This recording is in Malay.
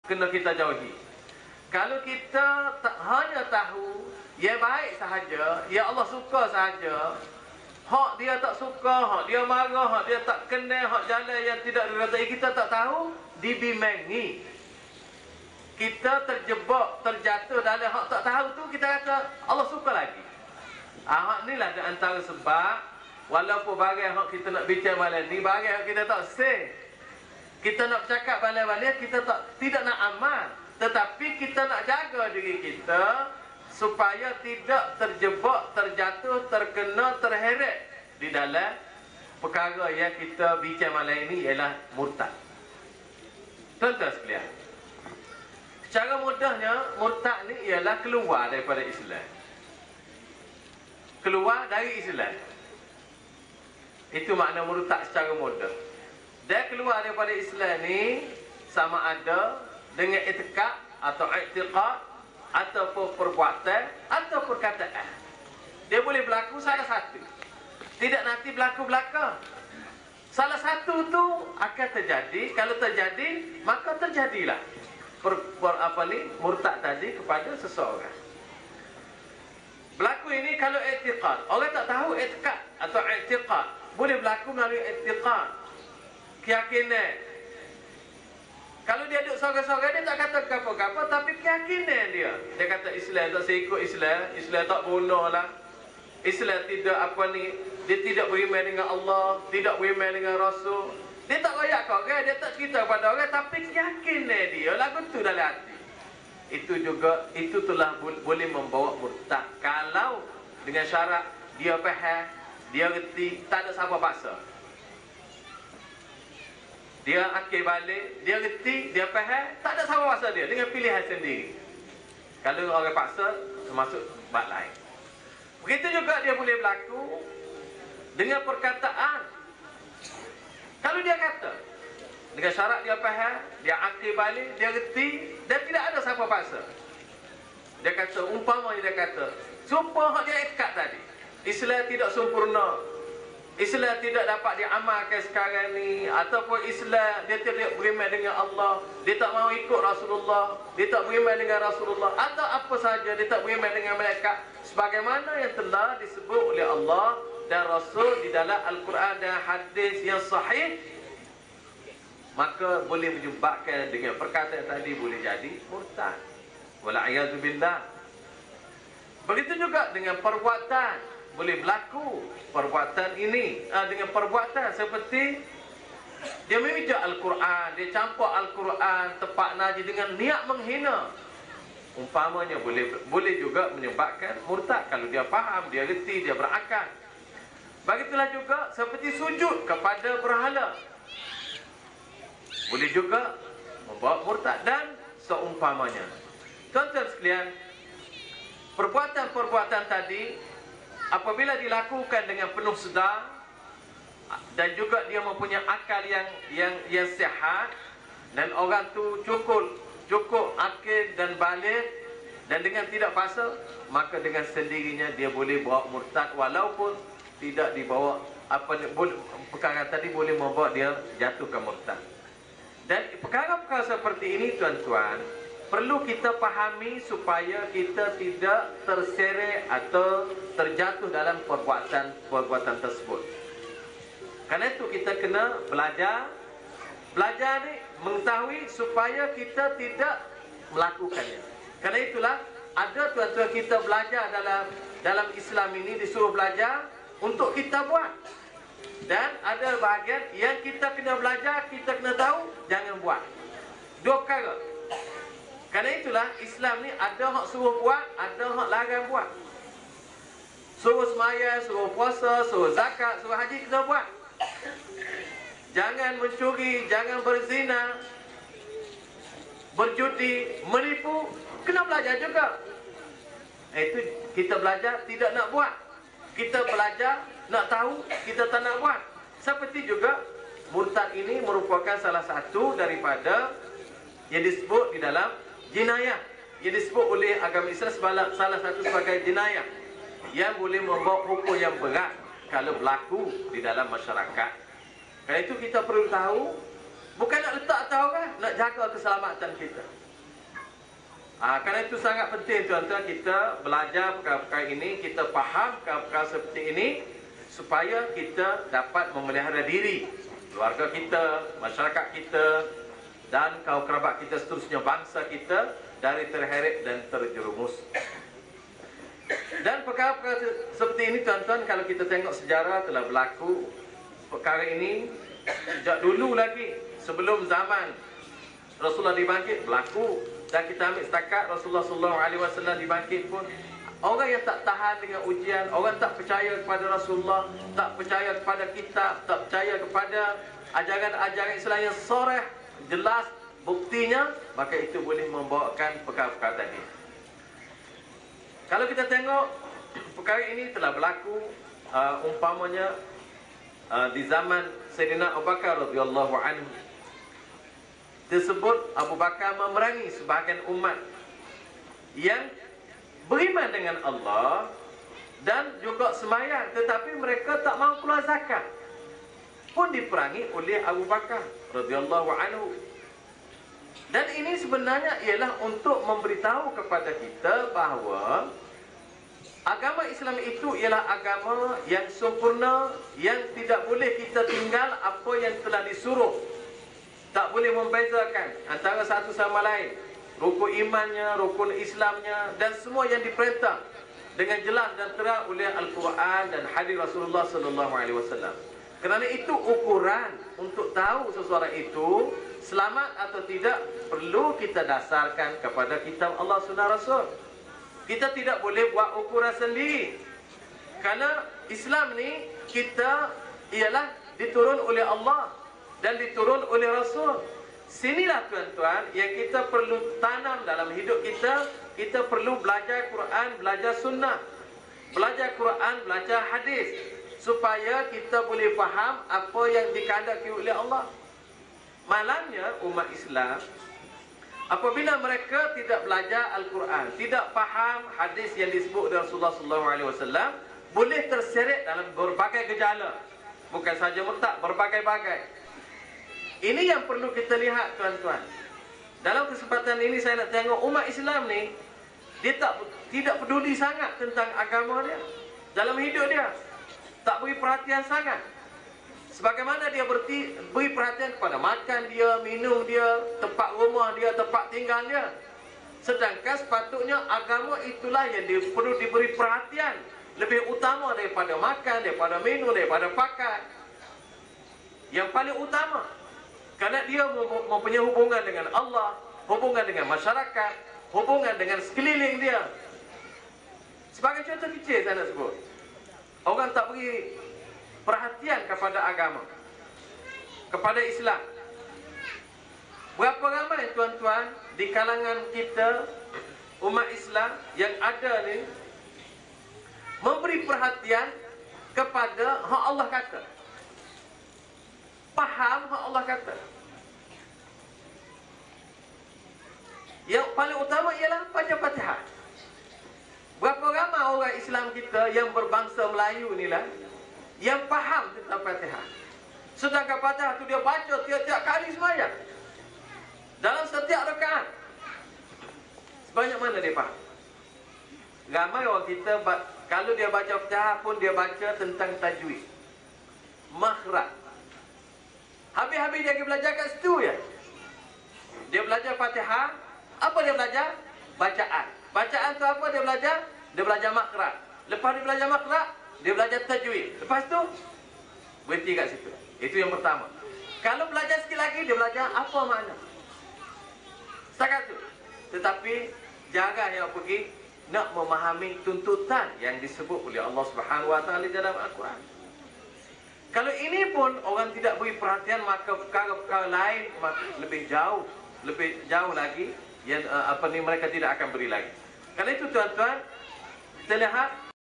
kena kita jauhi. Kalau kita hanya tahu yang baik sahaja, yang Allah suka sahaja, hak dia tak suka, hak dia marah, hak dia tak kenal, hak jalan yang tidak diratai kita tak tahu, dibimbingi. Kita terjebak, terjatuh dalam hak tak tahu tu, kita kata Allah suka lagi. Hak ni lah antara sebab walaupun bagai hak kita nak bincang malam ni, bagai hak kita tak say, kita nak bercakap balik-balik, kita tidak nak amal, tetapi kita nak jaga diri kita supaya tidak terjebak, terjatuh, terkena, terheret di dalam perkara yang kita bincang malam ini, ialah murtad. Tuan-tuan sekalian, secara mudahnya murtad ni ialah keluar daripada Islam. Keluar dari Islam. Itu makna murtad secara mudah. Dia keluar daripada Islam ni sama ada dengan i'tikad atau i'tiqad ataupun perbuatan atau perkataan. Dia boleh berlaku salah satu. Tidak nanti berlaku belakang. Salah satu tu akan terjadi. Kalau terjadi, maka terjadilah murtad tadi kepada seseorang. Berlaku ini kalau i'tiqad. Orang tak tahu i'tikad atau i'tiqad. Boleh berlaku melalui i'tiqad, keyakinan. Kalau dia duduk sorang-sorang, dia tak kata apa-apa, tapi keyakinan dia. Dia kata Islam tak saya ikut Islam, Islam tak bunuh lah, Islam tidak dia tidak beriman dengan Allah, tidak beriman dengan Rasul. Dia tak royak ke orang, dia tak cerita kepada orang, tapi keyakinan dia lagu tu dalam hati. Itu juga, itu telah boleh membawa murtad. Kalau dengan syarat dia faham, dia reti, tak ada siapa paksa. Dia akhir balik, dia reti, dia faham, tak ada siapa paksa dia, dengan pilihan sendiri. Kalau orang paksa, termasuk bab lain. Begitu juga dia boleh berlaku dengan perkataan. Kalau dia kata, dengan syarat dia faham, dia akhir balik, dia reti, dan tidak ada siapa paksa. Dia kata, umpamanya dia kata, sumpah dia ikat tadi, Islam tidak sempurna, Islam tidak dapat diamalkan sekarang ni, ataupun Islam dia tidak beriman dengan Allah, dia tak mahu ikut Rasulullah, dia tak beriman dengan Rasulullah, atau apa saja, dia tak beriman dengan malaikat, sebagaimana yang telah disebut oleh Allah dan Rasul di dalam Al-Quran dan hadis yang sahih, maka boleh menyebabkan dengan perkataan tadi boleh jadi murtad. Wala'iyadzubillah. Begitu juga dengan perbuatan. Boleh berlaku perbuatan ini dengan perbuatan seperti dia memijak Al-Quran, dia campak Al-Quran, tepat najis dengan niat menghina. Umpamanya boleh juga menyebabkan murtad kalau dia faham, dia reti, dia berakal. Begitulah juga seperti sujud kepada berhala, boleh juga membawa murtad dan seumpamanya. Tuan-tuan sekalian, perbuatan-perbuatan tadi apabila dilakukan dengan penuh sedar dan juga dia mempunyai akal yang sihat, dan orang tu cukup akil dan balik, dan dengan tidak paksa, maka dengan sendirinya dia boleh bawa murtad, walaupun tidak dibawa perkara tadi boleh membawa dia jatuh ke murtad. Dan perkara-perkara seperti ini tuan-tuan perlu kita pahami supaya kita tidak terseret atau terjatuh dalam perbuatan tersebut. Karena itu kita kena belajar ni mengetahui supaya kita tidak melakukannya. Karena itulah ada tuan-tuan kita belajar dalam Islam ini, disuruh belajar untuk kita buat. Dan ada bahagian yang kita kena belajar, kita kena tahu, jangan buat. Dua perkara. Karena itulah Islam ni ada hak suruh buat, ada hak larang buat. Suruh sembahyang, suruh puasa, suruh zakat, suruh haji, kita buat. Jangan mencuri, jangan berzina, berjudi, menipu, kena belajar juga. Itu kita belajar tidak nak buat. Kita belajar nak tahu, kita tak nak buat. Seperti juga murtad ini merupakan salah satu daripada yang disebut di dalam jinayah, yang disebut oleh agama Islam salah satu sebagai jinayah yang boleh membawa hukum yang berat kalau berlaku di dalam masyarakat. Karena itu kita perlu tahu Bukan nak letak atas orang, nak jaga keselamatan kita. Kerana itu sangat penting tuan-tuan, kita belajar perkara-perkara ini, kita faham perkara-perkara seperti ini, supaya kita dapat memelihara diri, keluarga kita, masyarakat kita, dan kaum kerabat kita, seterusnya bangsa kita, dari terheret dan terjerumus. Dan perkara-perkara seperti ini tuan-tuan, kalau kita tengok sejarah telah berlaku. Perkara ini sejak dulu lagi, sebelum zaman Rasulullah dibangkit berlaku. Dan kita ambil setakat Rasulullah SAW dibangkit pun, orang yang tak tahan dengan ujian, orang tak percaya kepada Rasulullah, tak percaya kepada kitab, tak percaya kepada ajaran-ajaran Islam yang soreh, jelas buktinya, maka itu boleh membawakan perkara-perkara tadi. Kalau kita tengok perkara ini telah berlaku, umpamanya di zaman Sayyidina Abu Bakar radhiyallahu anhu, tersebut Abu Bakar memerangi sebahagian umat yang beriman dengan Allah dan juga sembahyang, tetapi mereka tak mahu keluar zakat, pun diperangi oleh Abu Bakar radhiyallahu anhu. Dan ini sebenarnya ialah untuk memberitahu kepada kita bahawa agama Islam itu ialah agama yang sempurna, yang tidak boleh kita tinggal apa yang telah disuruh. Tak boleh membezakan antara satu sama lain, rukun imannya, rukun Islamnya, dan semua yang diperintah dengan jelas dan terang oleh Al-Quran dan hadis Rasulullah SAW. Kerana itu ukuran untuk tahu seseorang itu selamat atau tidak, perlu kita dasarkan kepada kitab Allah Sunnah Rasul. Kita tidak boleh buat ukuran sendiri, kerana Islam ni kita ialah diturun oleh Allah dan diturun oleh Rasul. Sinilah tuan-tuan yang kita perlu tanam dalam hidup kita. Kita perlu belajar Quran, belajar sunnah, belajar Quran, belajar hadis, supaya kita boleh faham apa yang dikehendaki oleh Allah. Malangnya umat Islam, apabila mereka tidak belajar Al-Quran, tidak faham hadis yang disebut oleh Rasulullah SAW, boleh terseret dalam berbagai gejala. Bukan saja murtad, berbagai-bagai. Ini yang perlu kita lihat tuan-tuan. Dalam kesempatan ini saya nak tengok umat Islam ni, dia tidak peduli sangat tentang agama dia. Dalam hidup dia tak beri perhatian sangat. Sebagaimana dia beri perhatian kepada makan dia, minum dia, tempat rumah dia, tempat tinggal dia. Sedangkan sepatutnya agama itulah yang perlu diberi perhatian lebih utama daripada makan, daripada minum, daripada pakai. Yang paling utama, kerana dia mempunyai hubungan dengan Allah, hubungan dengan masyarakat, hubungan dengan sekeliling dia. Sebagai contoh kecil saya nak sebut, orang tak beri perhatian kepada agama, kepada Islam. Berapa ramai tuan-tuan di kalangan kita, umat Islam yang ada ni, memberi perhatian kepada hak Allah kata, faham hak Allah kata. Yang paling utama ialah baca Fatihah. Berapa ramai orang Islam kita yang berbangsa Melayu ni lah yang faham tentang Fatihah. Sedangkan Fatihah tu dia baca tiap-tiap kali sembahyang, dalam setiap rakaat. Sebanyak mana dia faham? Ramai orang kita, kalau dia baca Fatihah pun dia baca tentang tajwid, makhraj. Habis-habis dia pergi belajar kat situ ya. Dia belajar Fatihah. Apa dia belajar? Bacaan. Bacaan tu apa dia belajar? Dia belajar makhraj. Lepas dia belajar makhraj, dia belajar tajwid. Lepas tu berhenti kat situ. Itu yang pertama. Kalau belajar sikit lagi, dia belajar apa makna. Setakat tu. Tetapi jarang yang pergi nak memahami tuntutan yang disebut oleh Allah Subhanahu Wa Taala dalam Al-Quran. Kalau ini pun orang tidak beri perhatian, maka perkara-perkara lain lebih jauh lagi yang mereka tidak akan beri lagi. Karena itu tuan-tuan, kita lihat